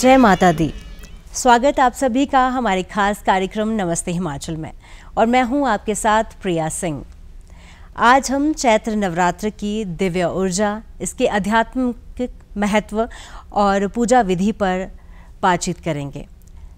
जय माता दी। स्वागत आप सभी का हमारे खास कार्यक्रम नमस्ते हिमाचल में, और मैं हूं आपके साथ प्रिया सिंह। आज हम चैत्र नवरात्र की दिव्य ऊर्जा, इसके आध्यात्मिक महत्व और पूजा विधि पर बातचीत करेंगे।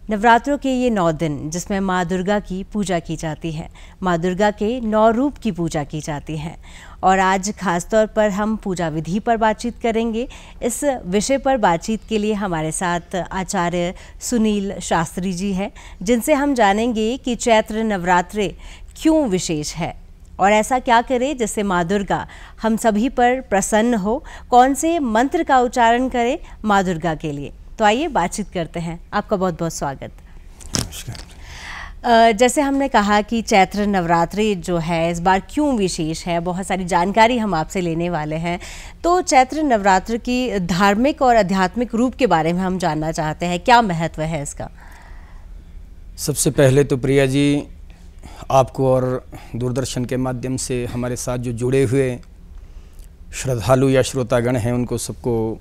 नवरात्रों के ये 9 दिन जिसमें माँ दुर्गा की पूजा की जाती है, माँ दुर्गा के 9 रूप की पूजा की जाती है, और आज खास तौर पर हम पूजा विधि पर बातचीत करेंगे। इस विषय पर बातचीत के लिए हमारे साथ आचार्य सुनील शास्त्री जी हैं, जिनसे हम जानेंगे कि चैत्र नवरात्रे क्यों विशेष है और ऐसा क्या करें जिससे माँ दुर्गा हम सभी पर प्रसन्न हो। कौन से मंत्र का उच्चारण करें माँ दुर्गा के लिए, तो आइए बातचीत करते हैं। आपका बहुत बहुत स्वागत। जैसे हमने कहा कि चैत्र नवरात्रि जो है इस बार क्यों विशेष है, बहुत सारी जानकारी हम आपसे लेने वाले हैं। तो चैत्र नवरात्र की धार्मिक और आध्यात्मिक रूप के बारे में हम जानना चाहते हैं, क्या महत्व है इसका? सबसे पहले तो प्रिया जी, आपको और दूरदर्शन के माध्यम से हमारे साथ जो जुड़े हुए श्रद्धालु या श्रोतागण हैं, उनको सबको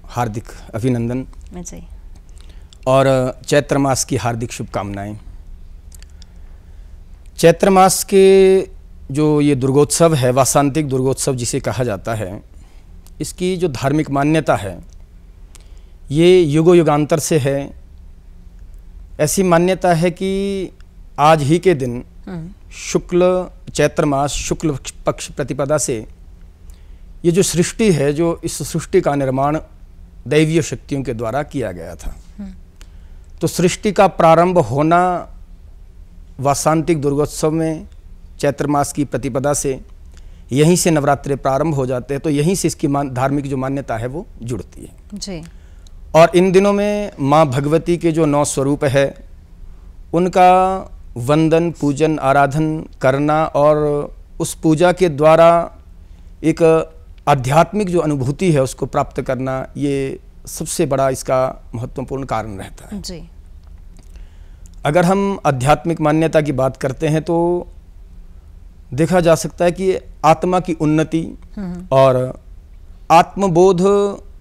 हार्दिक अभिनंदन और चैत्र मास की हार्दिक शुभकामनाएं। चैत्र मास के जो ये दुर्गोत्सव है, वासांतिक दुर्गोत्सव जिसे कहा जाता है, इसकी जो धार्मिक मान्यता है ये युगो युगांतर से है। ऐसी मान्यता है कि आज ही के दिन शुक्ल चैत्र मास शुक्ल पक्ष प्रतिपदा से ये जो सृष्टि है, जो इस सृष्टि का निर्माण दैवीय शक्तियों के द्वारा किया गया था। तो सृष्टि का प्रारंभ होना वासांतिक दुर्गोत्सव में चैत्र मास की प्रतिपदा से, यहीं से नवरात्रे प्रारंभ हो जाते हैं। तो यहीं से इसकी धार्मिक जो मान्यता है वो जुड़ती है जी। और इन दिनों में माँ भगवती के जो 9 स्वरूप है उनका वंदन, पूजन, आराधन करना और उस पूजा के द्वारा एक आध्यात्मिक जो अनुभूति है उसको प्राप्त करना, ये सबसे बड़ा इसका महत्वपूर्ण कारण रहता है जी। अगर हम आध्यात्मिक मान्यता की बात करते हैं तो देखा जा सकता है कि आत्मा की उन्नति और आत्मबोध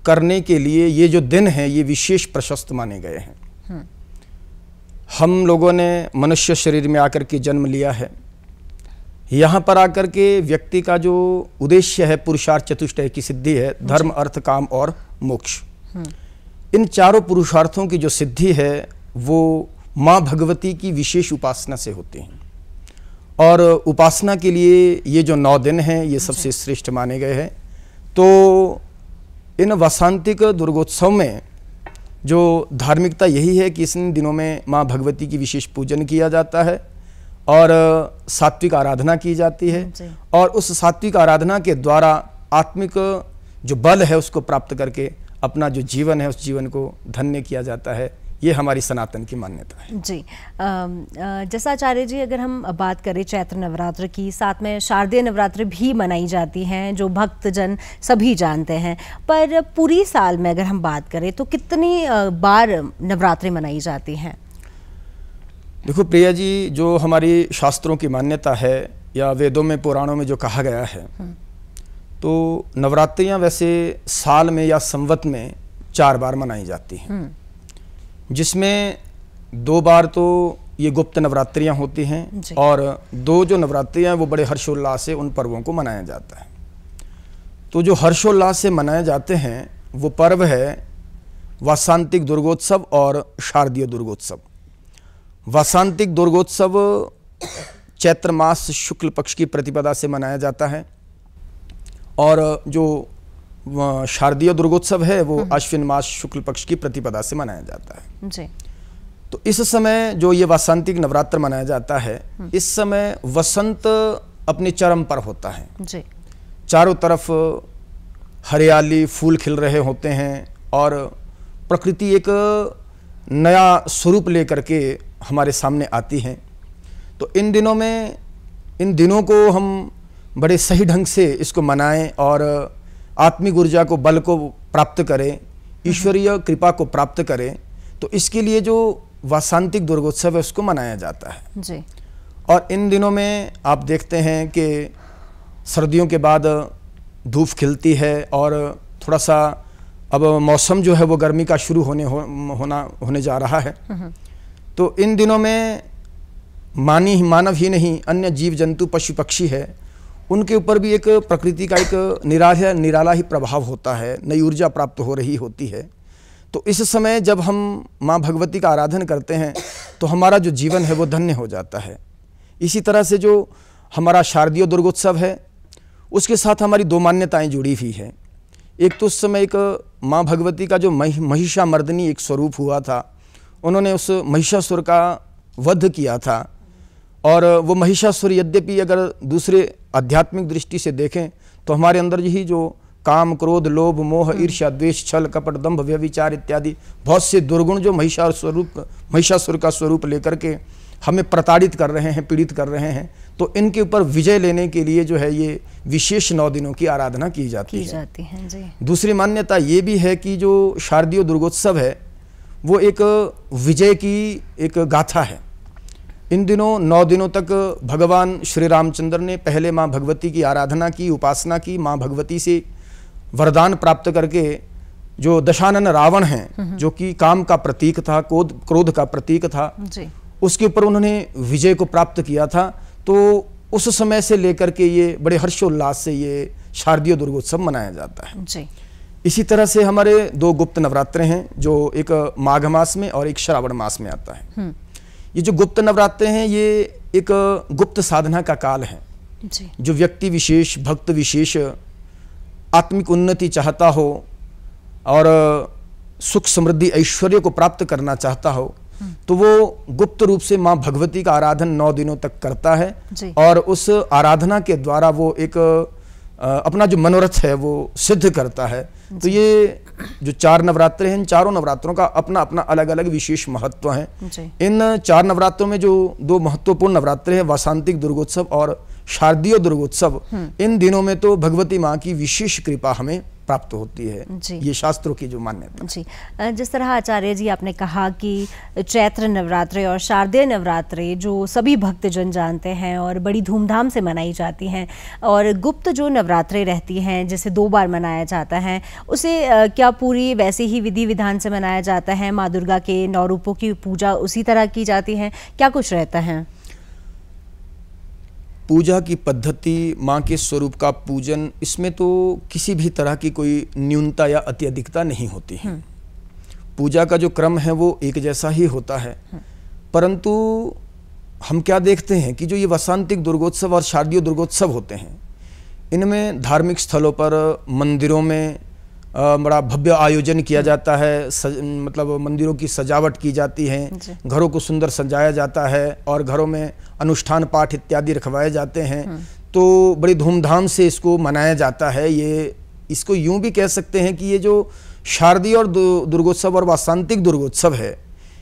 करने के लिए ये जो दिन हैं ये विशेष प्रशस्त माने गए हैं। हम लोगों ने मनुष्य शरीर में आकर के जन्म लिया है। यहाँ पर आकर के व्यक्ति का जो उद्देश्य है, पुरुषार्थ चतुष्टय की सिद्धि है, धर्म, अर्थ, काम और मोक्ष। इन चारों पुरुषार्थों की जो सिद्धि है वो माँ भगवती की विशेष उपासना से होते हैं। और उपासना के लिए ये जो 9 दिन हैं ये सबसे श्रेष्ठ माने गए हैं। तो इन वासांतिक दुर्गोत्सव में जो धार्मिकता यही है कि इन दिनों में माँ भगवती की विशेष पूजन किया जाता है और सात्विक आराधना की जाती है, और उस सात्विक आराधना के द्वारा आत्मिक जो बल है उसको प्राप्त करके अपना जो जीवन है उस जीवन को धन्य किया जाता है। ये हमारी सनातन की मान्यता है जी। जैसा आचार्य जी, अगर हम बात करें चैत्र नवरात्र की, साथ में शारदीय नवरात्र भी मनाई जाती हैं जो भक्तजन सभी जानते हैं, पर पूरी साल में अगर हम बात करें तो कितनी बार नवरात्रि मनाई जाती हैं? देखो प्रिया जी, जो हमारी शास्त्रों की मान्यता है या वेदों में, पुराणों में जो कहा गया है, तो नवरात्रियां वैसे साल में या संवत में 4 बार मनाई जाती हैं, जिसमें 2 बार तो ये गुप्त नवरात्रियां होती हैं और 2 जो नवरात्रियां वो बड़े हर्षोल्लास से उन पर्वों को मनाया जाता है। तो जो हर्षोल्लास से मनाए जाते हैं वो पर्व है वासांतिक दुर्गोत्सव और शारदीय दुर्गोत्सव। वासांतिक दुर्गोत्सव चैत्र मास शुक्ल पक्ष की प्रतिपदा से मनाया जाता है और जो शारदीय दुर्गोत्सव है वो अश्विन मास शुक्ल पक्ष की प्रतिपदा से मनाया जाता है जी। तो इस समय जो ये वासांतिक नवरात्र मनाया जाता है, इस समय वसंत अपने चरम पर होता है जी। चारों तरफ हरियाली, फूल खिल रहे होते हैं और प्रकृति एक नया स्वरूप लेकर के हमारे सामने आती हैं। तो इन दिनों में, इन दिनों को हम बड़े सही ढंग से इसको मनाएं और आत्मिक ऊर्जा को, बल को प्राप्त करें, ईश्वरीय कृपा को प्राप्त करें। तो इसके लिए जो वासांतिक दुर्गोत्सव है उसको मनाया जाता है जी। और इन दिनों में आप देखते हैं कि सर्दियों के बाद धूप खिलती है और थोड़ा सा अब मौसम जो है वो गर्मी का शुरू होने जा रहा है। तो इन दिनों में मानव ही नहीं, अन्य जीव जंतु पशु पक्षी है, उनके ऊपर भी एक प्रकृति का एक निराला ही प्रभाव होता है, नई ऊर्जा प्राप्त हो रही होती है। तो इस समय जब हम माँ भगवती का आराधन करते हैं तो हमारा जो जीवन है वो धन्य हो जाता है। इसी तरह से जो हमारा शारदीय दुर्गोत्सव है उसके साथ हमारी दो मान्यताएं जुड़ी हुई हैं। एक तो उस समय एक माँ भगवती का जो महिषामर्दिनी एक स्वरूप हुआ था, उन्होंने उस महिषासुर का वध किया था। और वो महिषासुर यद्यपि अगर दूसरे आध्यात्मिक दृष्टि से देखें तो हमारे अंदर ही जो काम, क्रोध, लोभ, मोह, ईर्ष्या, द्वेष, छल, कपट, दंभ, व्यभिचार इत्यादि बहुत से दुर्गुण जो महिषासुर का स्वरूप लेकर के हमें प्रताड़ित कर रहे हैं, पीड़ित कर रहे हैं, तो इनके ऊपर विजय लेने के लिए जो है ये विशेष 9 दिनों की आराधना की जाती है जी। दूसरी मान्यता ये भी है कि जो शारदीय दुर्गोत्सव है वो एक विजय की एक गाथा है। इन दिनों 9 दिनों तक भगवान श्री रामचंद्र ने पहले माँ भगवती की आराधना की, उपासना की, माँ भगवती से वरदान प्राप्त करके जो दशानन रावण हैं, जो कि काम का प्रतीक था, क्रोध का प्रतीक था जी, उसके ऊपर उन्होंने विजय को प्राप्त किया था। तो उस समय से लेकर के ये बड़े हर्षोल्लास से ये शारदीय दुर्गोत्सव मनाया जाता है जी। इसी तरह से हमारे 2 गुप्त नवरात्रे हैं, जो एक माघ मास में और एक श्रावण मास में आता है। ये जो गुप्त नवरात्रे हैं ये एक गुप्त साधना का काल है जी। जो व्यक्ति विशेष, भक्त विशेष आत्मिक उन्नति चाहता हो और सुख, समृद्धि, ऐश्वर्य को प्राप्त करना चाहता हो तो वो गुप्त रूप से माँ भगवती का आराधन 9 दिनों तक करता है और उस आराधना के द्वारा वो एक अपना जो मनोरथ है वो सिद्ध करता है। तो ये जो 4 नवरात्रे हैं, इन चारों नवरात्रों का अपना अपना अलग अलग विशेष महत्व है। इन 4 नवरात्रों में जो 2 महत्वपूर्ण नवरात्रे हैं, वासंतिक दुर्गोत्सव और शारदीय दुर्गोत्सव, इन दिनों में तो भगवती माँ की विशेष कृपा हमें प्राप्त होती है। ये शास्त्रों की जो मान्यता जी। जिस तरह आचार्य जी आपने कहा कि चैत्र नवरात्रे और शारदीय नवरात्रे जो सभी भक्तजन जानते हैं और बड़ी धूमधाम से मनाई जाती हैं, और गुप्त जो नवरात्रे रहती हैं जिसे 2 बार मनाया जाता है, उसे क्या पूरी वैसे ही विधि विधान से मनाया जाता है? माँ दुर्गा के 9 रूपों की पूजा उसी तरह की जाती है, क्या कुछ रहता है? पूजा की पद्धति, माँ के स्वरूप का पूजन, इसमें तो किसी भी तरह की कोई न्यूनता या अत्यधिकता नहीं होती है। पूजा का जो क्रम है वो एक जैसा ही होता है। परंतु हम क्या देखते हैं कि जो ये वासंतिक दुर्गोत्सव और शारदीय दुर्गोत्सव होते हैं, इनमें धार्मिक स्थलों पर, मंदिरों में बड़ा भव्य आयोजन किया जाता है, मतलब मंदिरों की सजावट की जाती है, घरों को सुंदर सजाया जाता है और घरों में अनुष्ठान पाठ इत्यादि रखवाए जाते हैं। तो बड़ी धूमधाम से इसको मनाया जाता है। ये इसको यूं भी कह सकते हैं कि ये जो शारदीय और दुर्गोत्सव और वासंतिक दुर्गोत्सव है,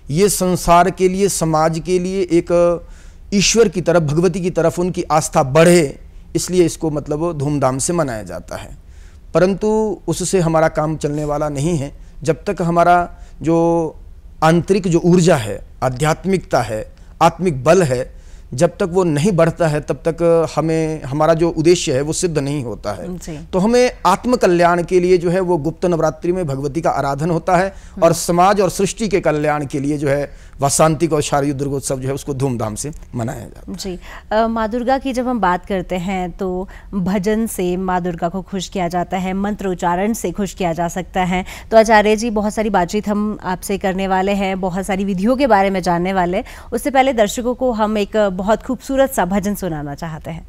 ये संसार के लिए, समाज के लिए एक ईश्वर की तरफ, भगवती की तरफ उनकी आस्था बढ़े, इसलिए इसको मतलब धूमधाम से मनाया जाता है। परंतु उससे हमारा काम चलने वाला नहीं है जब तक हमारा जो आंतरिक जो ऊर्जा है, आध्यात्मिकता है, आत्मिक बल है, जब तक वो नहीं बढ़ता है तब तक हमें हमारा जो उद्देश्य है वो सिद्ध नहीं होता है। तो हमें आत्म कल्याण के लिए जो है वो गुप्त नवरात्रि में भगवती का आराधन होता है और समाज और सृष्टि के कल्याण के लिए जो है वासंतिक और शारदीय दुर्गोत्सव जो है उसको धूमधाम से मनाया जाता है जी। माँ दुर्गा की जब हम बात करते हैं तो भजन से माँ दुर्गा को खुश किया जाता है, मंत्र उच्चारण से खुश किया जा सकता है। तो आचार्य जी, बहुत सारी बातचीत हम आपसे करने वाले हैं, बहुत सारी विधियों के बारे में जानने वाले। उससे पहले दर्शकों को हम एक बहुत खूबसूरत सा भजन सुनाना चाहते हैं।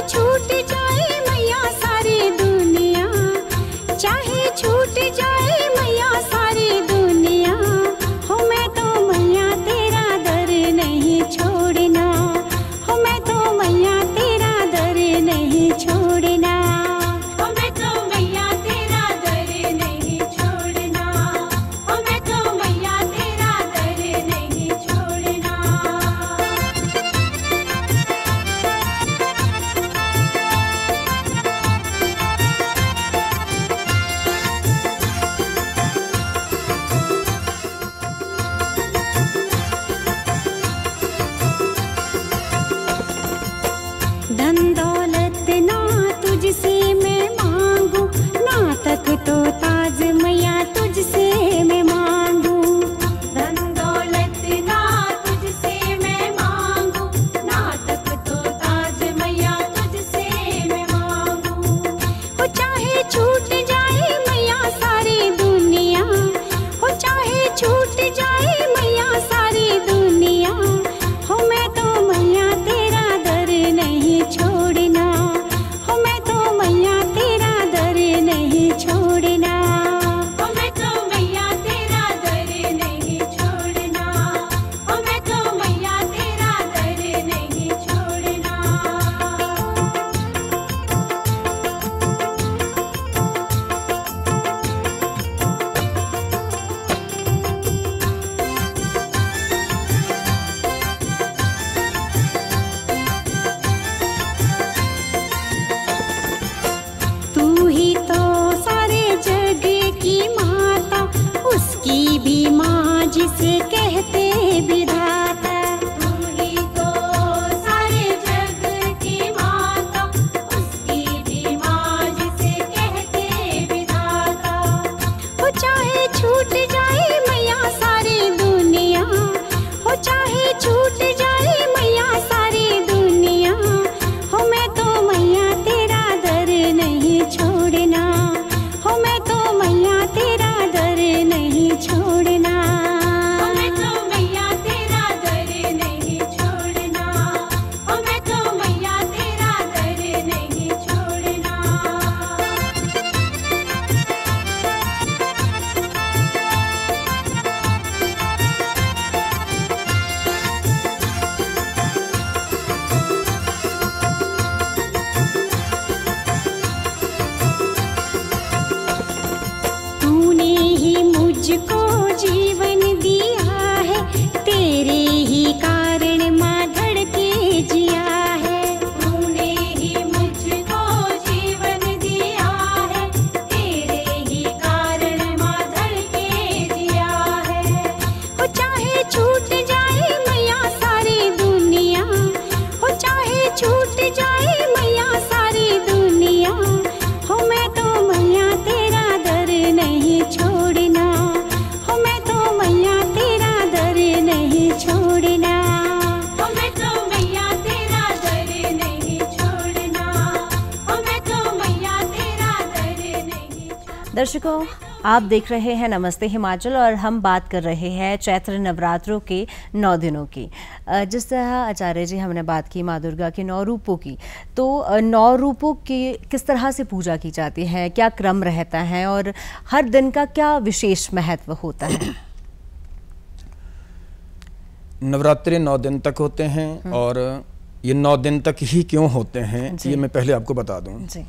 छूट जाए मैया सारी दूर मुझको जीवन दिया है, तेरे ही कारण माँ धड़के जिया है। तूने ही मुझको जीवन दिया है, तेरे ही कारण माँ धड़के जिया है। हो चाहे छूट जाए मैया सारी दुनिया, हो चाहे छूट जाए मैया सारी दुनिया, हो मैं तो मैया तेरा दर नहीं छोड़ना, हो मैं तो मैया तेरा दर नहीं छोड़ना, हो मैं तो मैया तेरा दर नहीं छोड़ना, हो मैं तो मैया तेरा दर नहीं छोड़ना। दर्शकों, आप देख रहे हैं नमस्ते हिमाचल और हम बात कर रहे हैं चैत्र नवरात्रों के 9 दिनों की। जिस तरह आचार्य जी हमने बात की माँ दुर्गा के 9 रूपों की, तो 9 रूपों की किस तरह से पूजा की जाती है, क्या क्रम रहता है और हर दिन का क्या विशेष महत्व होता है? नवरात्रि 9 दिन तक होते हैं और ये 9 दिन तक ही क्यों होते हैं ये मैं पहले आपको बता दूं जी।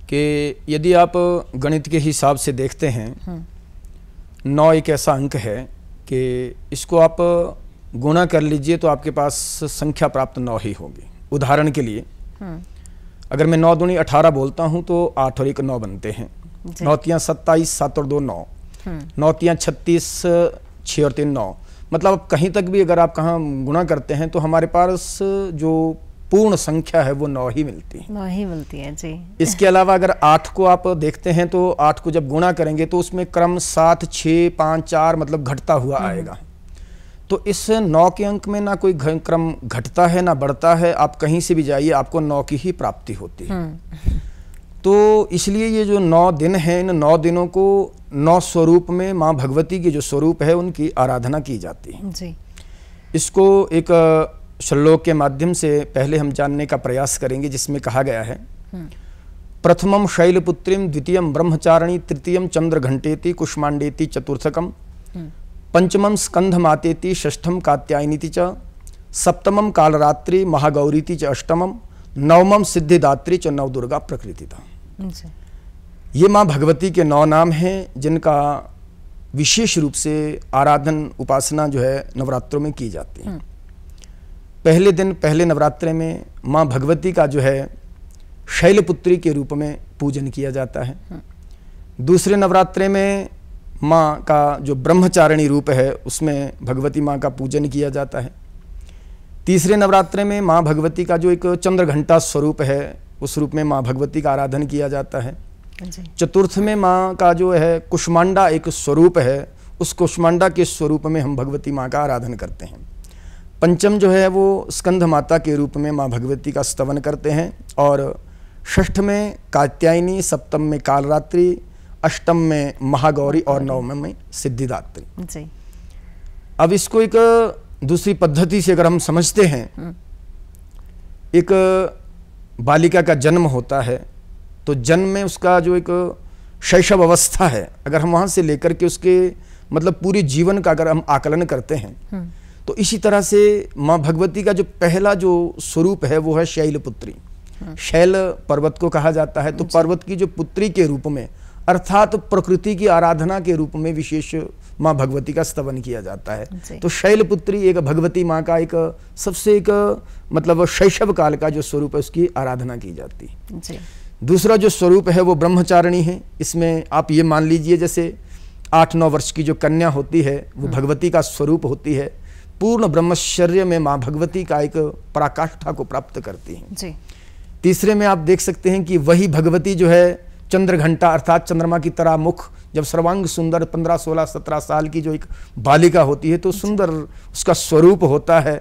कि यदि आप गणित के हिसाब से देखते हैं 9 एक ऐसा अंक है कि इसको आप गुणा कर लीजिए तो आपके पास संख्या प्राप्त 9 ही होगी। उदाहरण के लिए अगर मैं 9 दूनी 18 बोलता हूं तो 8 और 1 9 बनते हैं। 9 तियां 27, 7 और 2 9, 9 तियां 36, 6 और 3 9। मतलब कहीं तक भी अगर आप कहाँ गुणा करते हैं तो हमारे पास जो पूर्ण संख्या है वो 9 ही मिलती है। 9 ही मिलती है जी। इसके अलावा अगर 8 को आप देखते हैं तो 8 को जब गुणा करेंगे तो उसमें क्रम 7, 6, 5, 4 मतलब घटता हुआ आएगा। तो इस 9 के अंक में ना कोई क्रम घटता है ना बढ़ता है। आप कहीं से भी जाइए आपको 9 की ही प्राप्ति होती है। तो इसलिए ये जो 9 दिन हैं, इन 9 दिनों को 9 स्वरूप में माँ भगवती के जो स्वरूप है उनकी आराधना की जाती है जी। इसको एक श्लोक के माध्यम से पहले हम जानने का प्रयास करेंगे, जिसमें कहा गया है प्रथमम शैलपुत्रीम, द्वितीयम ब्रह्मचारिणी, तृतीयम चंद्र घंटेति, कुष्मांडेति चतुर्थकम, पंचमम स्कंध मातेति, षष्ठम कात्यायनीति च, सप्तमम कालरात्रि महागौरीति च अष्टमम, नवमम सिद्धिदात्री च नवदुर्गा प्रकृतिता। ये माँ भगवती के 9 नाम हैं जिनका विशेष रूप से आराधन उपासना जो है नवरात्रों में की जाती है। पहले दिन पहले नवरात्रे में माँ भगवती का जो है शैलपुत्री के रूप में पूजन किया जाता है। दूसरे नवरात्रे में माँ का जो ब्रह्मचारिणी रूप है उसमें भगवती माँ का पूजन किया जाता है। तीसरे नवरात्रे में माँ भगवती का जो एक चंद्र घंटा स्वरूप है उस रूप में माँ भगवती का आराधन किया जाता है। चतुर्थ में माँ का जो है कुष्मांडा एक स्वरूप है, उस कुष्मांडा के स्वरूप में हम भगवती माँ का आराधन करते हैं। पंचम जो है वो स्कंध माता के रूप में माँ भगवती का स्तवन करते हैं और षष्ठ में कात्यायनी, सप्तम में कालरात्रि, अष्टम में महागौरी और नवम में सिद्धिदात्री जी। अब इसको एक दूसरी पद्धति से अगर हम समझते हैं, एक बालिका का जन्म होता है तो जन्म में उसका जो एक शैशव अवस्था है, अगर हम वहाँ से लेकर के उसके मतलब पूरे जीवन का अगर हम आकलन करते हैं तो इसी तरह से माँ भगवती का जो पहला जो स्वरूप है वो है शैलपुत्री। शैल पर्वत को कहा जाता है, तो पर्वत की जो पुत्री के रूप में अर्थात प्रकृति की आराधना के रूप में विशेष माँ भगवती का स्तवन किया जाता है। तो शैलपुत्री एक भगवती माँ का एक सबसे एक मतलब शैशव काल का जो स्वरूप है उसकी आराधना की जाती है। दूसरा जो स्वरूप है वो ब्रह्मचारिणी है। इसमें आप ये मान लीजिए जैसे 8-9 वर्ष की जो कन्या होती है वो भगवती का स्वरूप होती है। पूर्ण ब्रह्मचर्य में माँ भगवती का एक पराकाष्ठा को प्राप्त करती हैं जी। तीसरे में आप देख सकते हैं कि वही भगवती जो है चंद्र घंटा अर्थात चंद्रमा की तरह मुख, जब सर्वांग सुंदर 15, 16, 17 साल की जो एक बालिका होती है तो सुंदर उसका स्वरूप होता है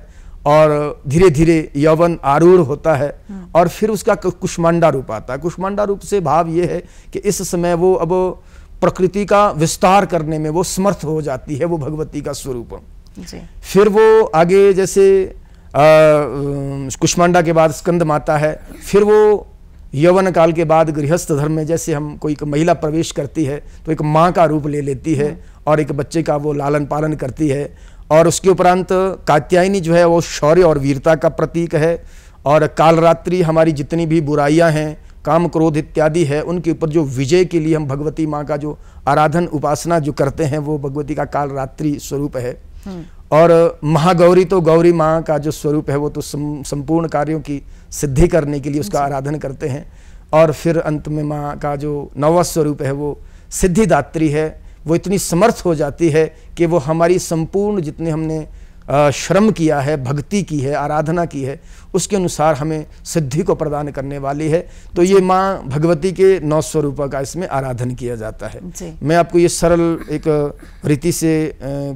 और धीरे धीरे यौवन आरूढ़ होता है और फिर उसका कुष्मांडा रूप आता है। कुष्मांडा रूप से भाव ये है कि इस समय वो अब प्रकृति का विस्तार करने में वो समर्थ हो जाती है, वो भगवती का स्वरूप जी। फिर वो आगे जैसे कुष्मांडा के बाद स्कंद माता है, फिर वो यौवन काल के बाद गृहस्थ धर्म में जैसे हम कोई महिला प्रवेश करती है तो एक माँ का रूप ले लेती है और एक बच्चे का वो लालन पालन करती है। और उसके उपरांत कात्यायनी जो है वो शौर्य और वीरता का प्रतीक है और कालरात्रि हमारी जितनी भी बुराइयां हैं काम क्रोध इत्यादि है उनके ऊपर जो विजय के लिए हम भगवती माँ का जो आराधन उपासना जो करते हैं वो भगवती का काल रात्रि स्वरूप है। और महागौरी तो गौरी माँ का जो स्वरूप है वो तो संपूर्ण कार्यों की सिद्धि करने के लिए उसका आराधन करते हैं। और फिर अंत में माँ का जो नौवां स्वरूप है वो सिद्धिदात्री है। वो इतनी समर्थ हो जाती है कि वो हमारी संपूर्ण जितने हमने श्रम किया है, भक्ति की है, आराधना की है, उसके अनुसार हमें सिद्धि को प्रदान करने वाली है। तो ये माँ भगवती के 9 स्वरूपों का इसमें आराधन किया जाता है। मैं आपको ये सरल एक रीति से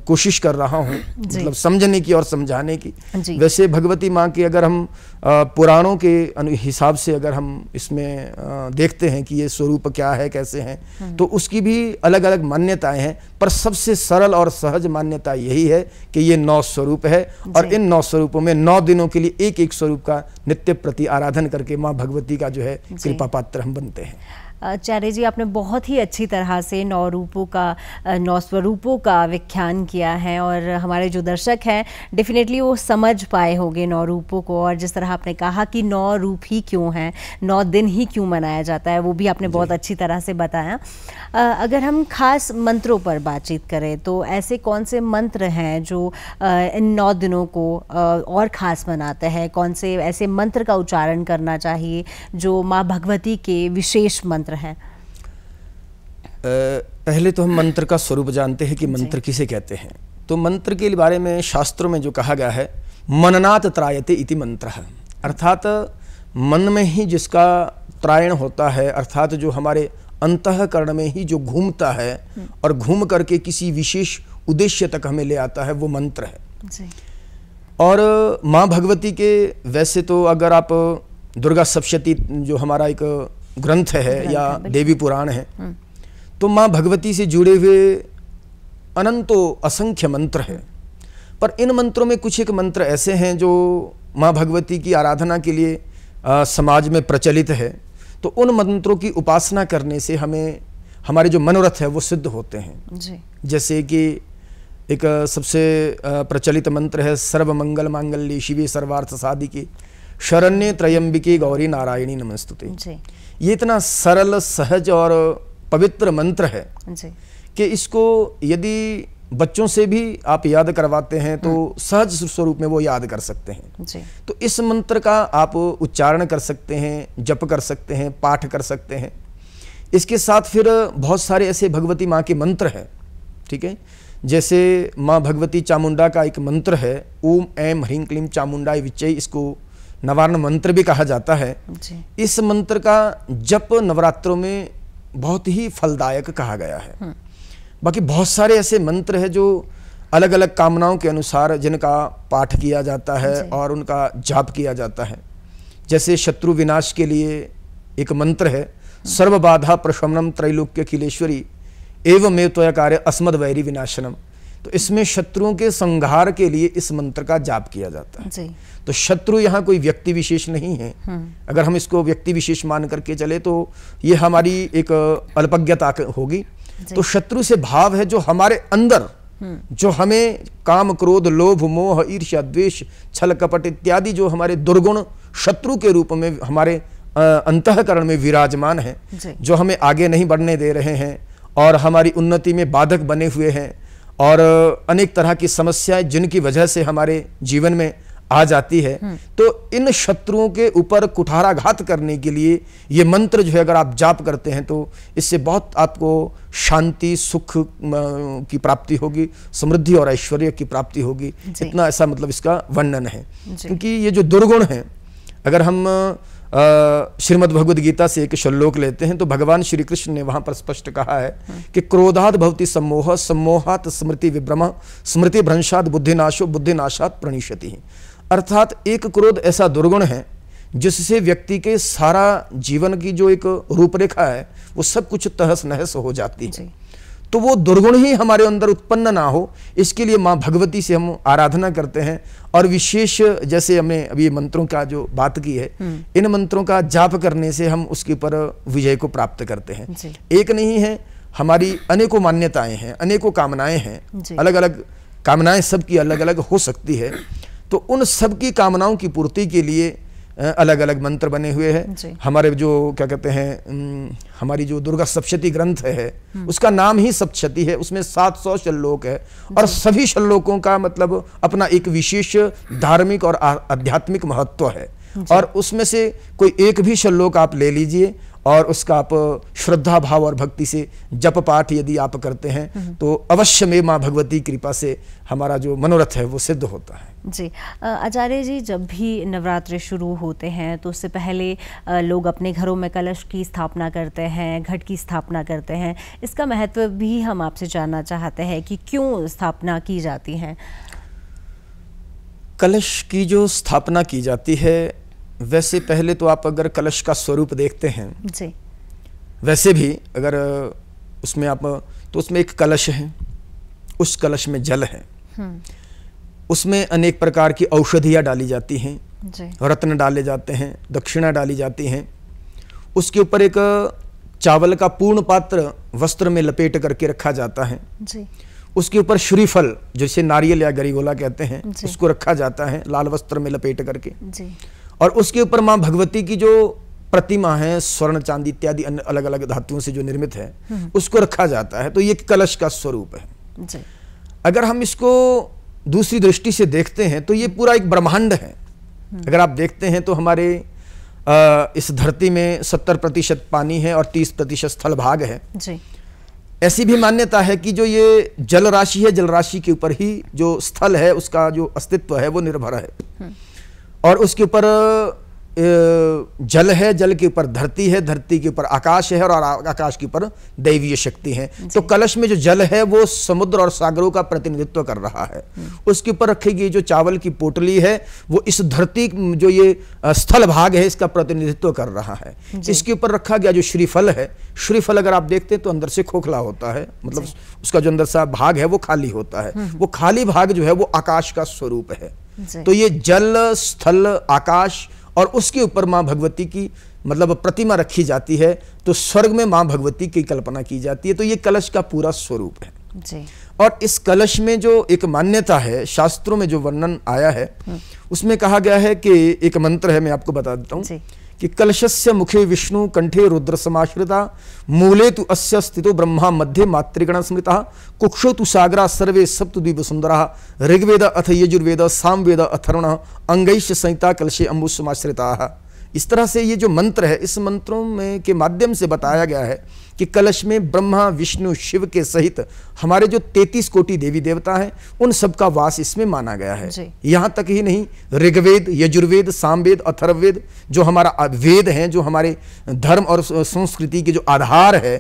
कोशिश कर रहा हूँ, मतलब समझने की और समझाने की। वैसे भगवती माँ की अगर हम पुराणों के हिसाब से अगर हम इसमें देखते हैं कि ये स्वरूप क्या है, कैसे हैं, तो उसकी भी अलग अलग मान्यताएं हैं। पर सबसे सरल और सहज मान्यता यही है कि ये 9 स्वरूप है और इन 9 स्वरूपों में 9 दिनों के लिए एक एक स्वरूप का नित्य प्रति आराधन करके माँ भगवती का जो है कृपा पात्र हम बनते हैं। आचार्य जी, आपने बहुत ही अच्छी तरह से 9 रूपों का 9 स्वरूपों का व्याख्यान किया है और हमारे जो दर्शक हैं डेफिनेटली वो समझ पाए होंगे 9 रूपों को। और जिस तरह आपने कहा कि 9 रूप ही क्यों हैं, 9 दिन ही क्यों मनाया जाता है, वो भी आपने बहुत अच्छी तरह से बताया। अगर हम खास मंत्रों पर बातचीत करें तो ऐसे कौन से मंत्र हैं जो इन 9 दिनों को और ख़ास बनाते हैं? कौन से ऐसे मंत्र का उच्चारण करना चाहिए जो माँ भगवती के विशेष मंत्र हैं? पहले तो हम मंत्र का स्वरूप जानते हैं कि मंत्र किसे कहते हैं। तो मंत्र के बारे में शास्त्रों में जो कहा गया है, मननात् त्रायते इति मंत्र, अर्थात मन में ही जिसका त्रायण होता है, अर्थात जो हमारे अंतःकरण में ही जो घूमता है और घूम करके किसी विशेष उद्देश्य तक हमें ले आता है, वो मंत्र है जी। और माँ भगवती के वैसे तो अगर आप दुर्गा सप्तशती जो हमारा एक ग्रंथ है या देवी पुराण है, तो माँ भगवती से जुड़े हुए अनंतों असंख्य मंत्र हैं। पर इन मंत्रों में कुछ एक मंत्र ऐसे हैं जो माँ भगवती की आराधना के लिए समाज में प्रचलित है। तो उन मंत्रों की उपासना करने से हमें हमारे जो मनोरथ है वो सिद्ध होते हैं जी। जैसे कि एक सबसे प्रचलित मंत्र है, सर्व मंगल मांगल्ये शिवे सर्वार्थ साधिके शरण्ये त्र्यंबिके गौरी नारायणी नमस्तुते। ये इतना सरल, सहज और पवित्र मंत्र है जी। कि इसको यदि बच्चों से भी आप याद करवाते हैं तो सहज स्वरूप में वो याद कर सकते हैं जी। तो इस मंत्र का आप उच्चारण कर सकते हैं, जप कर सकते हैं, पाठ कर सकते हैं। इसके साथ फिर बहुत सारे ऐसे भगवती माँ के मंत्र हैं, ठीक है। जैसे माँ भगवती चामुंडा का एक मंत्र है, ओम ऐं ह्रीं क्लीं चामुंडाय विच्चै, इसको नवारण मंत्र भी कहा जाता है जी। इस मंत्र का जप नवरात्रों में बहुत ही फलदायक कहा गया है। बाकी बहुत सारे ऐसे मंत्र हैं जो अलग अलग कामनाओं के अनुसार जिनका पाठ किया जाता है और उनका जाप किया जाता है। जैसे शत्रु विनाश के लिए एक मंत्र है, सर्व बाधा प्रशमनम त्रैलोक्य अखिलेश्वरी एवमेव त्वया कार्य अस्मद वैरी विनाशनम। तो इसमें शत्रुओं के संहार के लिए इस मंत्र का जाप किया जाता है जी। तो शत्रु यहाँ कोई व्यक्ति विशेष नहीं है। अगर हम इसको व्यक्ति विशेष मान करके चले तो ये हमारी एक अल्पज्ञता होगी। तो शत्रु से भाव है जो हमारे अंदर, जो हमें काम क्रोध लोभ मोह ईर्ष्या द्वेष छल कपट इत्यादि जो हमारे दुर्गुण शत्रु के रूप में हमारे अंतःकरण में विराजमान है, जो हमें आगे नहीं बढ़ने दे रहे हैं और हमारी उन्नति में बाधक बने हुए हैं और अनेक तरह की समस्याएं जिनकी वजह से हमारे जीवन में आ जाती है। तो इन शत्रुओं के ऊपर कुठाराघात करने के लिए ये मंत्र जो है अगर आप जाप करते हैं तो इससे बहुत आपको शांति सुख की प्राप्ति होगी, समृद्धि और ऐश्वर्य की प्राप्ति होगी। इतना ऐसा मतलब इसका वर्णन है। क्योंकि ये जो दुर्गुण हैं, अगर हम श्रीमद् भगवद गीता से एक श्लोक लेते हैं तो भगवान श्री कृष्ण ने वहां पर स्पष्ट कहा है कि क्रोधात् भवति सम्मोह, सम्मोहात् स्मृति विभ्रम, स्मृति भ्रंशात् बुद्धिनाशो, बुद्धिनाशात् प्रणिष्यति। अर्थात एक क्रोध ऐसा दुर्गुण है जिससे व्यक्ति के सारा जीवन की जो एक रूपरेखा है वो सब कुछ तहस नहस हो जाती है। तो वो दुर्गुण ही हमारे अंदर उत्पन्न ना हो, इसके लिए माँ भगवती से हम आराधना करते हैं। और विशेष जैसे हमने अभी मंत्रों का जो बात की है, इन मंत्रों का जाप करने से हम उसके ऊपर विजय को प्राप्त करते हैं। एक नहीं है, हमारी अनेकों मान्यताएं हैं, अनेकों कामनाएं हैं, अलग अलग कामनाएं सबकी अलग अलग हो सकती है। तो उन सब की कामनाओं की पूर्ति के लिए अलग अलग मंत्र बने हुए हैं। हमारे जो क्या कहते हैं हमारी जो दुर्गा सप्तशती ग्रंथ है उसका नाम ही सप्तशती है, उसमें 700 श्लोक है और सभी श्लोकों का मतलब अपना एक विशेष धार्मिक और आध्यात्मिक महत्व है। और उसमें से कोई एक भी श्लोक आप ले लीजिए और उसका आप श्रद्धा भाव और भक्ति से जप पाठ यदि आप करते हैं तो अवश्य में माँ भगवती कृपा से हमारा जो मनोरथ है वो सिद्ध होता है। जी आचार्य जी, जब भी नवरात्रि शुरू होते हैं तो उससे पहले लोग अपने घरों में कलश की स्थापना करते हैं, घट की स्थापना करते हैं। इसका महत्व भी हम आपसे जानना चाहते हैं कि क्यों स्थापना की जाती है। कलश की जो स्थापना की जाती है, वैसे पहले तो आप अगर कलश का स्वरूप देखते हैं जी, वैसे भी अगर उसमें आप तो उसमें एक कलश है, उस कलश में जल है, उसमें अनेक प्रकार की औषधियाँ डाली जाती हैं, रत्न डाले जाते हैं, दक्षिणा डाली जाती हैं। उसके ऊपर एक चावल का पूर्ण पात्र वस्त्र में लपेट करके रखा जाता है जी। उसके ऊपर श्रीफल जिसे नारियल या गरीगोला कहते हैं उसको रखा जाता है लाल वस्त्र में लपेट करके जी। और उसके ऊपर माँ भगवती की जो प्रतिमा है स्वर्ण चांदी इत्यादि अन्य अलग अलग धातुओं से जो निर्मित है उसको रखा जाता है। तो ये कलश का स्वरूप है जी। अगर हम इसको दूसरी दृष्टि से देखते हैं तो ये पूरा एक ब्रह्मांड है। अगर आप देखते हैं तो हमारे इस धरती में 70% पानी है और 30% स्थल भाग है जी। ऐसी भी मान्यता है कि जो ये जल राशि है, जल राशि के ऊपर ही जो स्थल है उसका जो अस्तित्व है वो निर्भर है और उसके ऊपर जल है, जल के ऊपर धरती है, धरती के ऊपर आकाश है और आकाश के ऊपर दैवीय शक्ति है। तो कलश में जो जल है वो समुद्र और सागरों का प्रतिनिधित्व कर रहा है। उसके ऊपर रखी गई जो चावल की पोटली है वो इस धरती जो ये स्थल भाग है इसका प्रतिनिधित्व कर रहा है। इसके ऊपर रखा गया जो श्रीफल है, श्रीफल अगर आप देखते हैं तो अंदर से खोखला होता है, मतलब उसका जो अंदर सा भाग है वो खाली होता है। वो खाली भाग जो है वो आकाश का स्वरूप है। तो ये जल, स्थल, आकाश और उसके ऊपर माँ भगवती की मतलब प्रतिमा रखी जाती है तो स्वर्ग में माँ भगवती की कल्पना की जाती है। तो ये कलश का पूरा स्वरूप है जी। और इस कलश में जो एक मान्यता है, शास्त्रों में जो वर्णन आया है उसमें कहा गया है कि एक मंत्र है, मैं आपको बता देता हूँ कि कलशस्य मुखे विष्णु कंठे रुद्र समाश्रिता मूले तु अस्य स्थितो ब्रह्मा मध्ये मातृगण स्मृता कुक्षो तु सागरा सर्वे सप्तद्वीप सुंदरा ऋग्वेद अथ यजुर्वेद सामवेद अथर्वण अंगैश्च संहिता कलशे अम्बु समाश्रिता। इस तरह से ये जो मंत्र है इस मंत्रों में के माध्यम से बताया गया है कि कलश में ब्रह्मा विष्णु शिव के सहित हमारे जो 33 कोटि देवी देवता हैं उन सब का वास इसमें माना गया है। यहाँ तक ही नहीं, ऋग्वेद, यजुर्वेद, सामवेद, अथर्ववेद जो हमारा वेद हैं, जो हमारे धर्म और संस्कृति के जो आधार है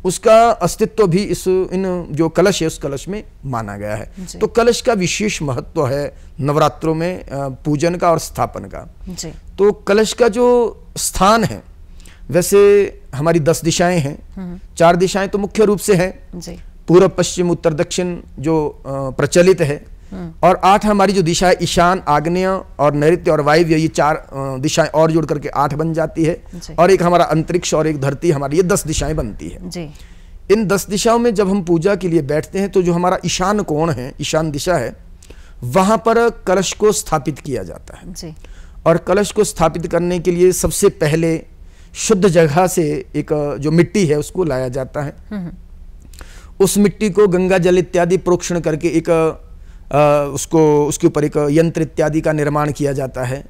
उसका अस्तित्व भी इन जो कलश है उस कलश में माना गया है। तो कलश का विशेष महत्व है नवरात्रों में पूजन का और स्थापन का। तो कलश का जो स्थान है, वैसे हमारी 10 दिशाएं हैं, 4 दिशाएं तो मुख्य रूप से हैं, पूर्व पश्चिम उत्तर दक्षिण जो प्रचलित है और 8 हमारी जो दिशा है ईशान, आग्नेय और नैऋत्य और वायव्य, ये 4 दिशाएं और जोड़ करके 8 बन जाती है और एक हमारा अंतरिक्ष और एक धरती, हमारी ये 10 दिशाएं बनती है। इन 10 दिशाओं में जब हम पूजा के लिए बैठते हैं तो जो हमारा ईशान कोण है, ईशान दिशा है, वहां पर कलश को स्थापित किया जाता है और कलश को स्थापित करने के लिए सबसे पहले शुद्ध जगह से एक जो मिट्टी है उसको लाया जाता है। उस मिट्टी को गंगा जल इत्यादि प्रोक्षण करके एक उसके ऊपर एक यंत्र इत्यादि का निर्माण किया जाता है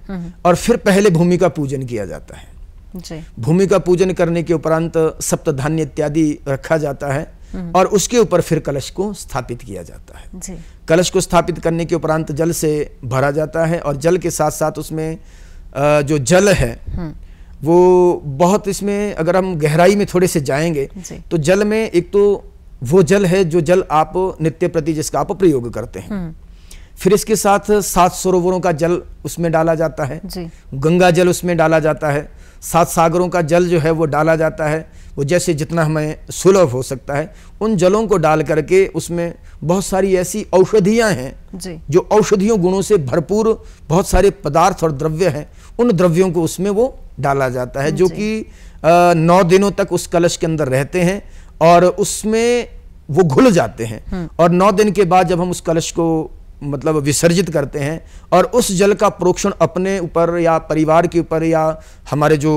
और फिर पहले भूमि का पूजन किया जाता है। भूमि का पूजन करने के उपरांत सप्तधान्य इत्यादि रखा जाता है और उसके ऊपर फिर कलश को स्थापित किया जाता है। कलश को स्थापित करने के उपरांत जल से भरा जाता है और जल के साथ साथ उसमें जो जल है वो बहुत, इसमें अगर हम गहराई में थोड़े से जाएंगे तो जल में एक तो वो जल है जो जल आप नित्य प्रति जिसका आप प्रयोग करते हैं, फिर इसके साथ 7 सरोवरों का जल उसमें डाला जाता है, गंगा जल उसमें डाला जाता है, 7 सागरों का जल जो है वो डाला जाता है। वो जैसे जितना हमें सुलभ हो सकता है उन जलों को डाल करके उसमें बहुत सारी ऐसी औषधियाँ हैं जो औषधियों गुणों से भरपूर बहुत सारे पदार्थ और द्रव्य हैं, उन द्रव्यों को उसमें वो डाला जाता है जो कि 9 दिनों तक उस कलश के अंदर रहते हैं और उसमें वो घुल जाते हैं और 9 दिन के बाद जब हम उस कलश को मतलब विसर्जित करते हैं और उस जल का प्रोक्षण अपने ऊपर या परिवार के ऊपर या हमारे जो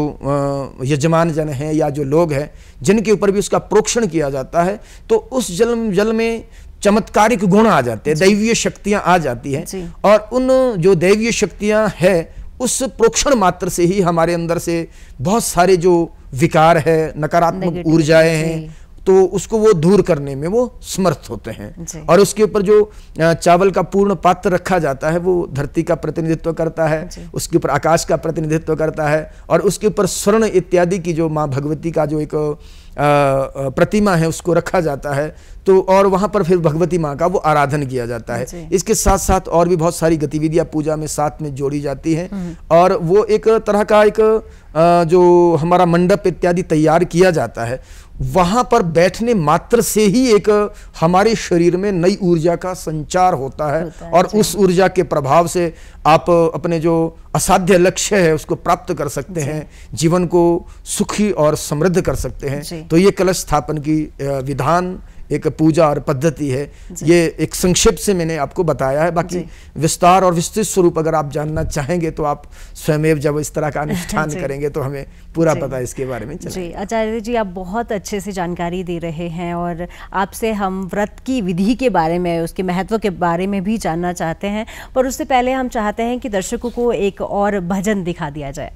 यजमान जन हैं या जो लोग हैं जिनके ऊपर भी उसका प्रोक्षण किया जाता है, तो उस जल में चमत्कारिक गुण आ जाते हैं, दैवीय शक्तियां आ जाती हैं और उन जो दैवीय शक्तियां हैं उस प्रोक्षण मात्र से ही हमारे अंदर से बहुत सारे जो विकार है, नकारात्मक ऊर्जाएं हैं, तो उसको वो दूर करने में वो समर्थ होते हैं। और उसके ऊपर जो चावल का पूर्ण पात्र रखा जाता है वो धरती का प्रतिनिधित्व करता है, उसके ऊपर आकाश का प्रतिनिधित्व करता है और उसके ऊपर स्वर्ण इत्यादि की जो माँ भगवती का जो एक प्रतिमा है उसको रखा जाता है। तो और वहां पर फिर भगवती माँ का वो आराधन किया जाता है। इसके साथ साथ और भी बहुत सारी गतिविधियां पूजा में साथ में जोड़ी जाती हैं और वो एक तरह का एक जो हमारा मंडप इत्यादि तैयार किया जाता है, वहां पर बैठने मात्र से ही एक हमारे शरीर में नई ऊर्जा का संचार होता है और उस ऊर्जा के प्रभाव से आप अपने जो असाध्य लक्ष्य है उसको प्राप्त कर सकते हैं, जीवन को सुखी और समृद्ध कर सकते हैं। तो ये कलश स्थापन की विधान एक पूजा और पद्धति है। ये एक संक्षेप से मैंने आपको बताया है, बाकी विस्तार और विस्तृत स्वरूप अगर आप जानना चाहेंगे तो आप स्वयं जब इस तरह का अनुष्ठान करेंगे तो हमें पूरा पता इसके बारे में चलेगा। जी आचार्य जी, आप बहुत अच्छे से जानकारी दे रहे हैं और आपसे हम व्रत की विधि के बारे में, उसके महत्व के बारे में भी जानना चाहते हैं, पर उससे पहले हम चाहते हैं कि दर्शकों को एक और भजन दिखा दिया जाए।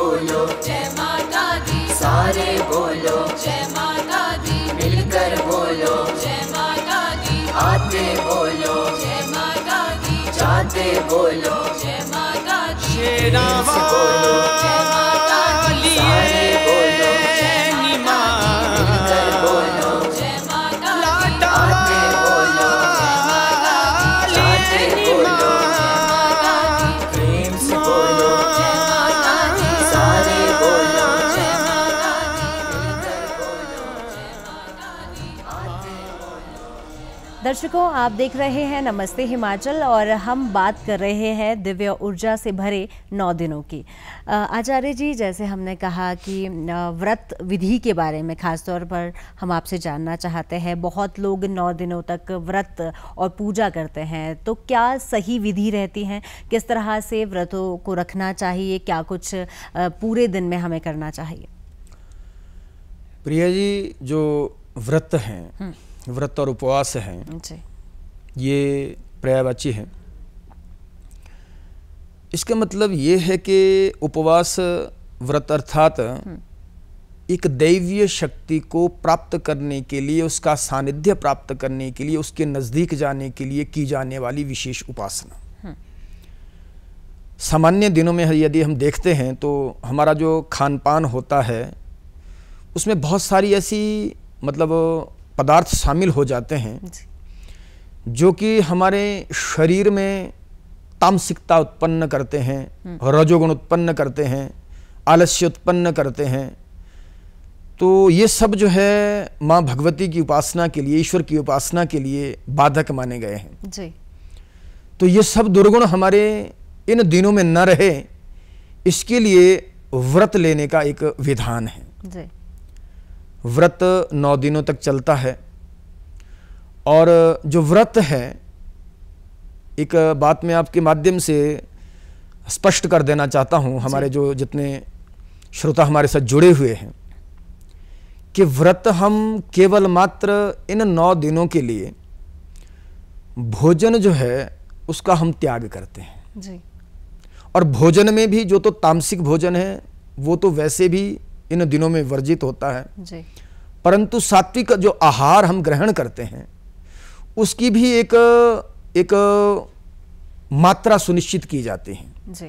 बोलो जय माता दी, शेरा वाली दर्शकों, आप देख रहे हैं नमस्ते हिमाचल और हम बात कर रहे हैं दिव्य ऊर्जा से भरे 9 दिनों की। आचार्य जी, जैसे हमने कहा कि व्रत विधि के बारे में खास तौर पर हम आपसे जानना चाहते हैं। बहुत लोग 9 दिनों तक व्रत और पूजा करते हैं, तो क्या सही विधि रहती है? किस तरह से व्रतों को रखना चाहिए? क्या कुछ पूरे दिन में हमें करना चाहिए? प्रिया जी, जो व्रत हैं, व्रत और उपवास हैं, ये पर्यायवाची हैं। इसका मतलब ये है कि उपवास व्रत अर्थात एक दैवीय शक्ति को प्राप्त करने के लिए, उसका सानिध्य प्राप्त करने के लिए, उसके नज़दीक जाने के लिए की जाने वाली विशेष उपासना। सामान्य दिनों में यदि हम देखते हैं तो हमारा जो खान पान होता है उसमें बहुत सारी ऐसी मतलब पदार्थ शामिल हो जाते हैं जो कि हमारे शरीर में तामसिकता उत्पन्न करते हैं, रजोगुण उत्पन्न करते हैं, आलस्य उत्पन्न करते हैं। तो ये सब जो है माँ भगवती की उपासना के लिए, ईश्वर की उपासना के लिए बाधक माने गए हैं जी। तो ये सब दुर्गुण हमारे इन दिनों में न रहे, इसके लिए व्रत लेने का एक विधान है जी। व्रत 9 दिनों तक चलता है और जो व्रत है, एक बात मैं आपके माध्यम से स्पष्ट कर देना चाहता हूं हमारे जो जितने श्रोता हमारे साथ जुड़े हुए हैं, कि व्रत हम केवल मात्र इन 9 दिनों के लिए भोजन जो है उसका हम त्याग करते हैं जी। और भोजन में भी जो तो तामसिक भोजन है वो तो वैसे भी इन दिनों में वर्जित होता है जी। परंतु सात्विक जो आहार हम ग्रहण करते हैं उसकी भी एक मात्रा सुनिश्चित की जाती है जी।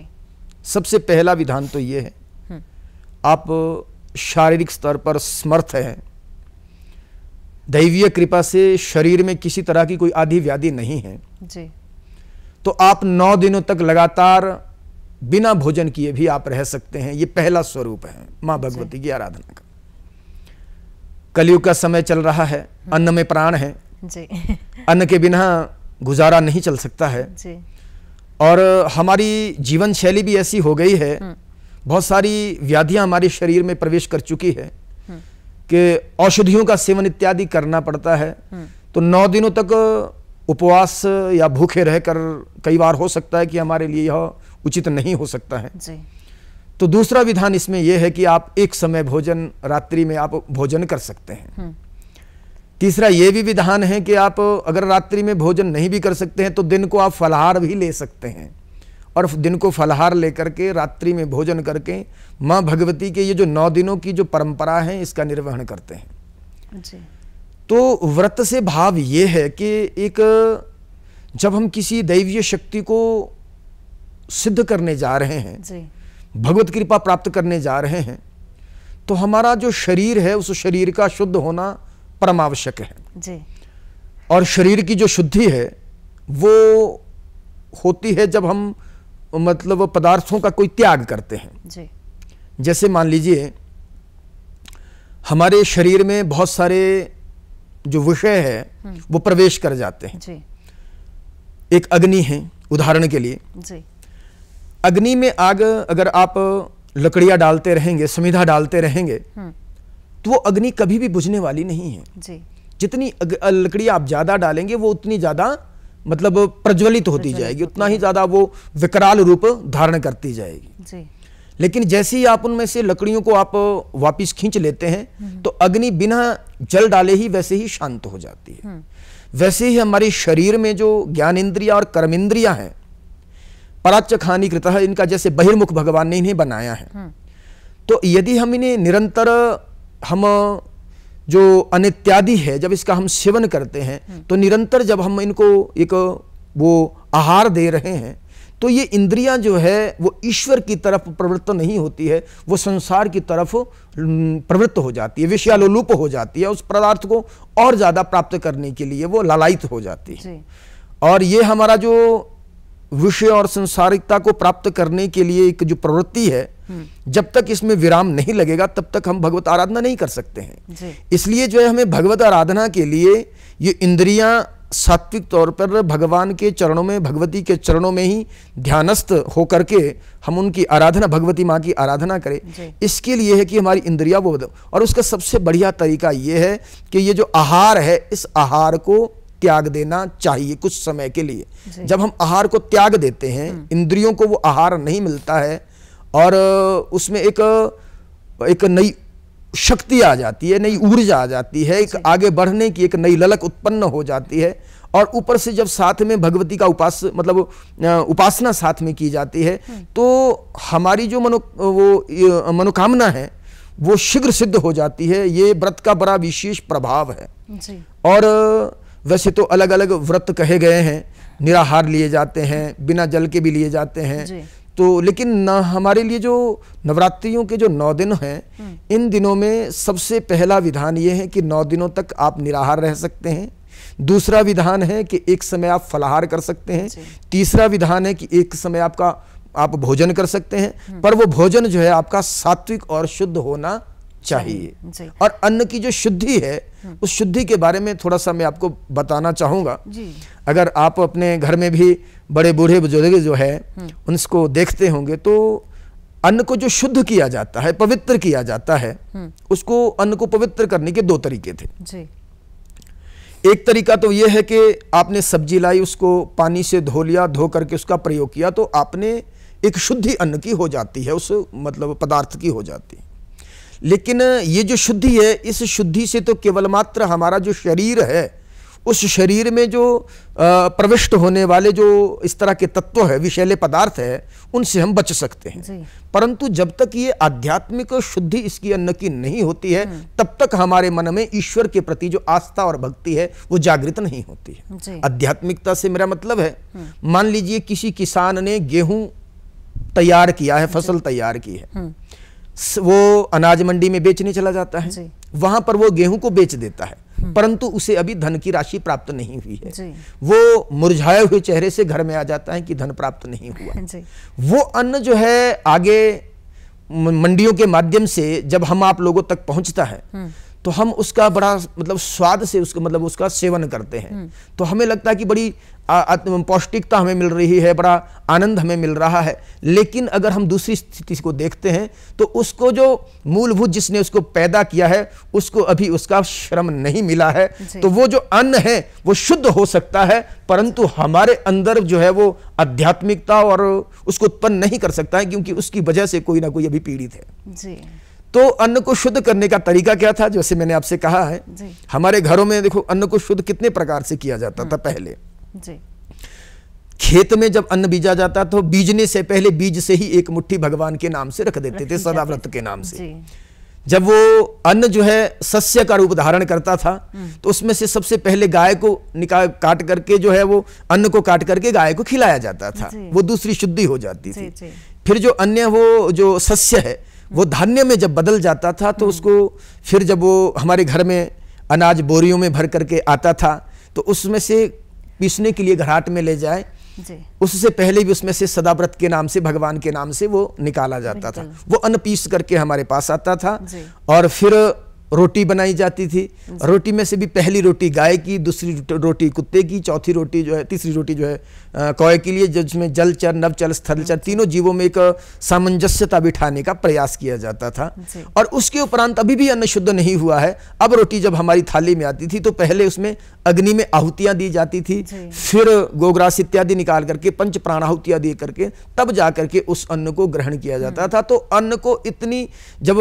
सबसे पहला विधान तो ये है, आप शारीरिक स्तर पर समर्थ हैं, दैवीय कृपा से शरीर में किसी तरह की कोई आदि व्याधि नहीं है जी, तो आप 9 दिनों तक लगातार बिना भोजन किए भी आप रह सकते हैं। ये पहला स्वरूप है माँ भगवती की आराधना का। कलयुग का समय चल रहा है, अन्न में प्राण है जी। अन्न के बिना गुजारा नहीं चल सकता है जी। और हमारी जीवन शैली भी ऐसी हो गई है, बहुत सारी व्याधियां हमारे शरीर में प्रवेश कर चुकी है कि औषधियों का सेवन इत्यादि करना पड़ता है। तो 9 दिनों तक उपवास या भूखे रहकर कई बार हो सकता है कि हमारे लिए यह उचित नहीं हो सकता है जी। तो दूसरा विधान इसमें यह है कि आप एक समय भोजन, रात्रि में आप भोजन कर सकते हैं। तीसरा ये भी विधान है कि आप अगर रात्रि में भोजन नहीं भी कर सकते हैं तो दिन को आप फलाहार भी ले सकते हैं, और दिन को फलाहार लेकर के रात्रि में भोजन करके माँ भगवती के ये जो 9 दिनों की जो परंपरा है इसका निर्वहन करते हैं जी। तो व्रत से भाव ये है कि एक जब हम किसी दैवीय शक्ति को सिद्ध करने जा रहे हैं जी, भगवत कृपा प्राप्त करने जा रहे हैं, तो हमारा जो शरीर है उस शरीर का शुद्ध होना परमावश्यक है जी। और शरीर की जो शुद्धि है वो होती है जब हम मतलब पदार्थों का कोई त्याग करते हैं जी। जैसे मान लीजिए हमारे शरीर में बहुत सारे जो विषय है वो प्रवेश कर जाते हैं जी। एक अग्नि है उदाहरण के लिए जी। अग्नि में आग अगर आप लकड़ियां डालते रहेंगे, समिधा डालते रहेंगे, तो वो अग्नि कभी भी बुझने वाली नहीं है जी। जितनी लकड़ियां आप ज्यादा डालेंगे वो उतनी ज्यादा मतलब प्रज्वलित होती जाएगी, उतना ही ज्यादा वो विकराल रूप धारण करती जाएगी जी। लेकिन जैसे ही आप उनमें से लकड़ियों को आप वापस खींच लेते हैं तो अग्नि बिना जल डाले ही वैसे ही शांत हो जाती है। वैसे ही हमारे शरीर में जो ज्ञानेंद्रिया और कर्मेंद्रिया हैं, पराचखानी कृतः, इनका जैसे बहिर्मुख भगवान ने इन्हें बनाया है, तो यदि हम इन्हें निरंतर हम जो अनित्यादि है जब इसका हम सेवन करते हैं तो निरंतर जब हम इनको एक वो आहार दे रहे हैं तो ये इंद्रियां जो है वो ईश्वर की तरफ प्रवृत्त नहीं होती है, वो संसार की तरफ प्रवृत्त हो जाती है, विषयालोलुप हो जाती है, उस पदार्थ को और ज्यादा प्राप्त करने के लिए वो लालायित हो जाती है। और ये हमारा जो विषय और संसारिकता को प्राप्त करने के लिए एक जो प्रवृत्ति है, जब तक इसमें विराम नहीं लगेगा तब तक हम भगवत आराधना नहीं कर सकते हैं। इसलिए जो है हमें भगवत आराधना के लिए ये इंद्रियां सात्विक तौर पर भगवान के चरणों में, भगवती के चरणों में ही ध्यानस्थ होकर के हम उनकी आराधना, भगवती माँ की आराधना करें। इसके लिए है कि हमारी इंद्रिया वो, और उसका सबसे बढ़िया तरीका ये है कि ये जो आहार है, इस आहार को त्याग देना चाहिए कुछ समय के लिए। जब हम आहार को त्याग देते हैं, इंद्रियों को वो आहार नहीं मिलता है और उसमें एक नई शक्ति आ जाती है, नई ऊर्जा आ जाती है, एक आगे बढ़ने की एक नई ललक उत्पन्न हो जाती है। और ऊपर से जब साथ में भगवती का उपासना साथ में की जाती है तो हमारी जो मनोकामना है वो शीघ्र सिद्ध हो जाती है। ये व्रत का बड़ा विशेष प्रभाव है जी। और वैसे तो अलग अलग व्रत कहे गए हैं, निराहार लिए जाते हैं, बिना जल के भी लिए जाते हैं, तो लेकिन हमारे लिए जो नवरात्रियों के जो 9 दिन हैं, इन दिनों में सबसे पहला विधान ये है कि 9 दिनों तक आप निराहार रह सकते हैं। दूसरा विधान है कि एक समय आप फलाहार कर सकते हैं। तीसरा विधान है कि एक समय आप भोजन कर सकते हैं, पर वो भोजन जो है आपका सात्विक और शुद्ध होना चाहिए। और अन्न की जो शुद्धि है, उस शुद्धि के बारे में थोड़ा सा मैं आपको बताना चाहूँगा। अगर आप अपने घर में भी बड़े बूढ़े बुजुर्ग जो है उनको देखते होंगे तो अन्न को जो शुद्ध किया जाता है, पवित्र किया जाता है, उसको अन्न को पवित्र करने के 2 तरीके थे। एक तरीका तो यह है कि आपने सब्जी लाई, उसको पानी से धो लिया, धो करके उसका प्रयोग किया तो आपने एक शुद्धि अन्न की हो जाती है, उस पदार्थ की हो जाती है। लेकिन ये जो शुद्धि है, इस शुद्धि से तो केवल मात्र हमारा जो शरीर है, उस शरीर में जो प्रविष्ट होने वाले जो इस तरह के तत्व है, विषैले पदार्थ है, उनसे हम बच सकते हैं। परंतु जब तक ये आध्यात्मिक शुद्धि इसकी अन्न की नहीं होती है, तब तक हमारे मन में ईश्वर के प्रति जो आस्था और भक्ति है वो जागृत नहीं होती है। आध्यात्मिकता से मेरा मतलब है, मान लीजिए किसी किसान ने गेहूं तैयार किया है, फसल तैयार की है, वो अनाज मंडी में बेचने चला जाता है, वहां पर वो गेहूं को बेच देता है, परंतु उसे अभी धन की राशि प्राप्त नहीं हुई है। वो मुरझाए हुए चेहरे से घर में आ जाता है कि धन प्राप्त नहीं हुआ। वो अन्न जो है आगे मंडियों के माध्यम से जब हम आप लोगों तक पहुंचता है तो हम उसका बड़ा स्वाद से उसका सेवन करते हैं, तो हमें लगता है कि बड़ी पौष्टिकता हमें मिल रही है, बड़ा आनंद हमें मिल रहा है। लेकिन अगर हम दूसरी स्थिति को देखते हैं तो उसको जो मूलभूत जिसने उसको पैदा किया है, उसको अभी उसका श्रम नहीं मिला है। तो वो जो अन्न है वो शुद्ध हो सकता है, परंतु हमारे अंदर जो है वो आध्यात्मिकता और उसको उत्पन्न नहीं कर सकता है, क्योंकि उसकी वजह से कोई ना कोई अभी पीड़ित है। तो अन्न को शुद्ध करने का तरीका क्या था, जैसे मैंने आपसे कहा है, हमारे घरों में देखो अन्न को शुद्ध कितने प्रकार से किया जाता था। पहले खेत में जब अन्न बीजा जाता तो बीजने से पहले बीज से ही एक मुट्ठी भगवान के नाम से रख देते थे, सदाव्रत के नाम से। जब वो अन्न जो है सस्य का रूप धारण करता था तो उसमें से सबसे पहले गाय को काट करके जो है वो अन्न को काट करके गाय को खिलाया जाता था, वो दूसरी शुद्धि हो जाती थी। फिर जो अन्य वो जो सस्य है वो धान्य में जब बदल जाता था तो उसको फिर जब वो हमारे घर में अनाज बोरियों में भर करके आता था तो उसमें से पीसने के लिए घराट में ले जाए, उससे पहले भी उसमें से सदाव्रत के नाम से, भगवान के नाम से वो निकाला जाता था। वो अन्न पीस करके हमारे पास आता था और फिर रोटी बनाई जाती थी। रोटी में से भी पहली रोटी गाय की, दूसरी रोटी कुत्ते की, चौथी रोटी जो है, तीसरी रोटी जो है कौए के लिए, जिसमें जलचर, नवचर, स्थलचर तीनों जीवों में एक सामंजस्यता बिठाने का प्रयास किया जाता था। और उसके उपरांत अभी भी अन्न शुद्ध नहीं हुआ है। अब रोटी जब हमारी थाली में आती थी तो पहले उसमें अग्नि में आहुतियां दी जाती थी, फिर गोग्रास इत्यादि निकाल करके पंच प्राणाहुतियां दे करके तब जा करके उस अन्न को ग्रहण किया जाता था। तो अन्न को इतनी जब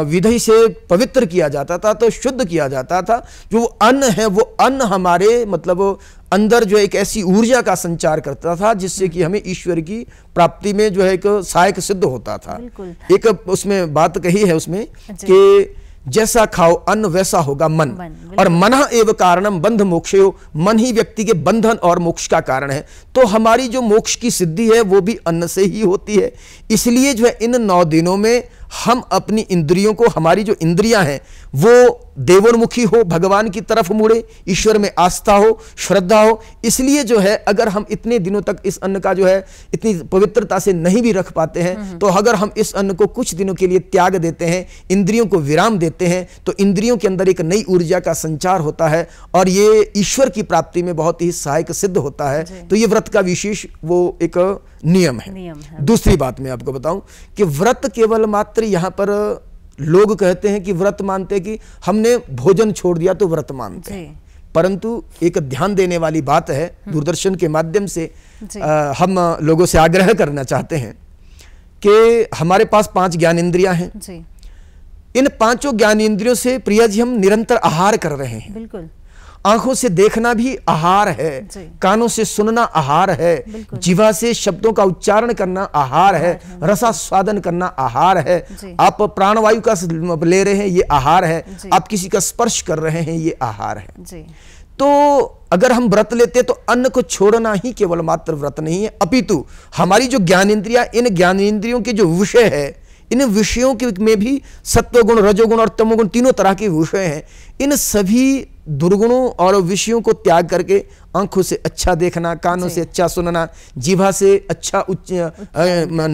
विधि से पवित्र किया जाता था, तो शुद्ध किया जाता था। जो अन्न है वो अन्न हमारे अंदर जो एक ऐसी ऊर्जा का संचार करता था जिससे कि हमें ईश्वर की प्राप्ति में जो है एक सहायक सिद्ध होता था। एक उसमें बात कही है उसमें कि जैसा खाओ अन्न वैसा होगा मन, और मनः एव कारणम बंध मोक्षयो, मन ही व्यक्ति के बंधन और मोक्ष का कारण है। तो हमारी जो मोक्ष की सिद्धि है वो भी अन्न से ही होती है। इसलिए जो है इन 9 दिनों में हम अपनी इंद्रियों को, हमारी जो इंद्रियां हैं वो देवोन्मुखी हो, भगवान की तरफ मुड़े, ईश्वर में आस्था हो, श्रद्धा हो। इसलिए जो है अगर हम इतने दिनों तक इस अन्न का जो है इतनी पवित्रता से नहीं भी रख पाते हैं, तो अगर हम इस अन्न को कुछ दिनों के लिए त्याग देते हैं, इंद्रियों को विराम देते हैं, तो इंद्रियों के अंदर एक नई ऊर्जा का संचार होता है और ये ईश्वर की प्राप्ति में बहुत ही सहायक सिद्ध होता है। तो ये व्रत का विशेष वो एक नियम है। दूसरी बात मैं आपको बताऊं कि व्रत केवल मात्र यहां पर लोग कहते हैं कि व्रत मानते हैं कि हमने भोजन छोड़ दिया तो व्रत मानते हैं, परंतु एक ध्यान देने वाली बात है, दूरदर्शन के माध्यम से हम लोगों से आग्रह करना चाहते हैं कि हमारे पास 5 ज्ञानेंद्रियां हैं। इन 5 ज्ञानेंद्रियों से प्रिया जी हम निरंतर आहार कर रहे हैं। बिल्कुल। आंखों से देखना भी आहार है, कानों से सुनना आहार है, जीवा से शब्दों का उच्चारण करना आहार है, रसास्वादन करना आहार है, आप प्राणवायु का ले रहे हैं ये आहार है, आप किसी का स्पर्श कर रहे हैं ये आहार है। तो अगर हम व्रत लेते तो अन्न को छोड़ना ही केवल मात्र व्रत नहीं है, अपितु हमारी जो ज्ञानेंद्रियां, इन ज्ञानेंद्रियों के जो विषय है, इन विषयों के में भी सत्वगुण, रजोगुण और तमोगुण तीनों तरह के विषय हैं। इन सभी दुर्गुणों और विषयों को त्याग करके आंखों से अच्छा देखना, कानों से अच्छा सुनना, जीभा से अच्छा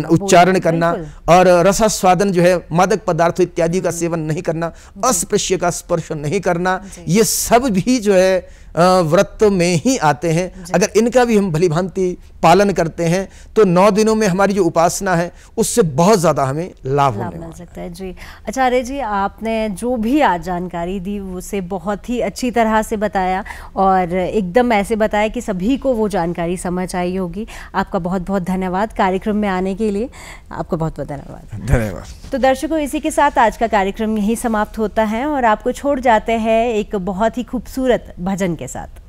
उच्चारण करना और रसास्वादन जो है मादक पदार्थों इत्यादि का सेवन नहीं करना, अस्पृश्य का स्पर्श नहीं करना, ये सब भी जो है व्रत में ही आते हैं। अगर इनका भी हम भली भांति पालन करते हैं तो 9 दिनों में हमारी जो उपासना है उससे बहुत ज़्यादा हमें लाभ मिल सकता है। जी आचार्य जी, आपने जो भी आज जानकारी दी उसे बहुत ही अच्छी तरह से बताया और एकदम ऐसे बताया कि सभी को वो जानकारी समझ आई होगी। आपका बहुत बहुत धन्यवाद कार्यक्रम में आने के लिए, आपको बहुत बहुत धन्यवाद। तो दर्शकों, इसी के साथ आज का कार्यक्रम यहीं समाप्त होता है और आपको छोड़ जाते हैं एक बहुत ही खूबसूरत भजन के साथ।